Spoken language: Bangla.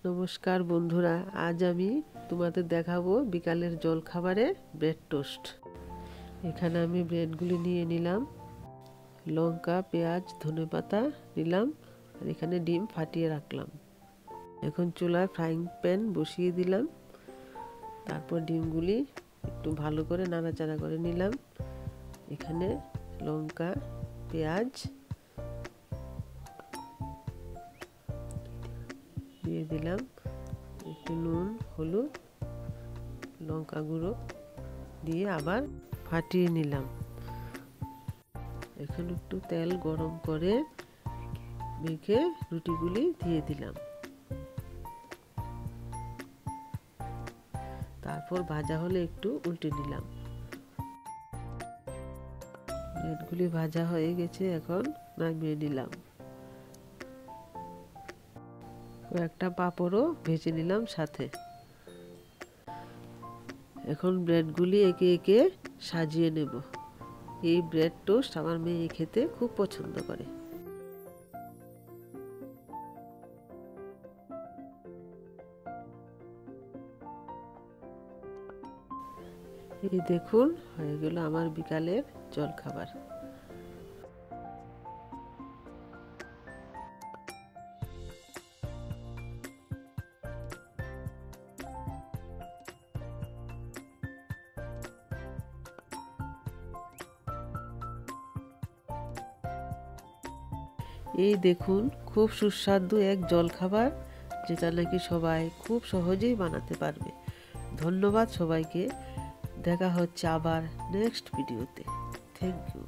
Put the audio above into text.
নমস্কার বন্ধুরা, আজ আমি তোমাদের দেখাবো বিকালের জলখাবারে ব্রেড টোস্ট। এখানে আমি ব্রেডগুলি নিয়ে নিলাম, লঙ্কা, পেঁয়াজ, ধনেপাতা নিলাম, আর এখানে ডিম ফাটিয়ে রাখলাম। এখন চুলায় ফ্রাইং প্যান বসিয়ে দিলাম, তারপর ডিমগুলি একটু ভালো করে নাড়াচাড়া করে নিলাম। এখানে লঙ্কা, পেঁয়াজ দিয়ে দিলাম, একটু নুন, হলুদ, লঙ্কা গুঁড়ো দিয়ে আবার ফাটিয়ে নিলাম। এখন একটু তেল গরম করে মেখে রুটিগুলি দিয়ে দিলাম, তারপর ভাজা হলে একটু উল্টে নিলাম। ব্রেডগুলি ভাজা হয়ে গেছে, এখন নামিয়ে নিলাম। একটা পাঁপড়ও ভেজে নিলাম সাথে। এখন ব্রেডগুলি একে একে সাজিয়ে নেব। এই ব্রেড টোস্ট আমার মেয়ে খেতে খুব পছন্দ করে। এই দেখুন, হয়ে গেল আমার বিকালের জলখাবার। এই দেখুন, খুব সুস্বাদু এক জলখাবার, যেটা নাকি সবাই খুব সহজেই বানাতে পারবে। ধন্যবাদ সবাইকে। দেখা হচ্ছে আবার নেক্সট ভিডিওতে। Thank you.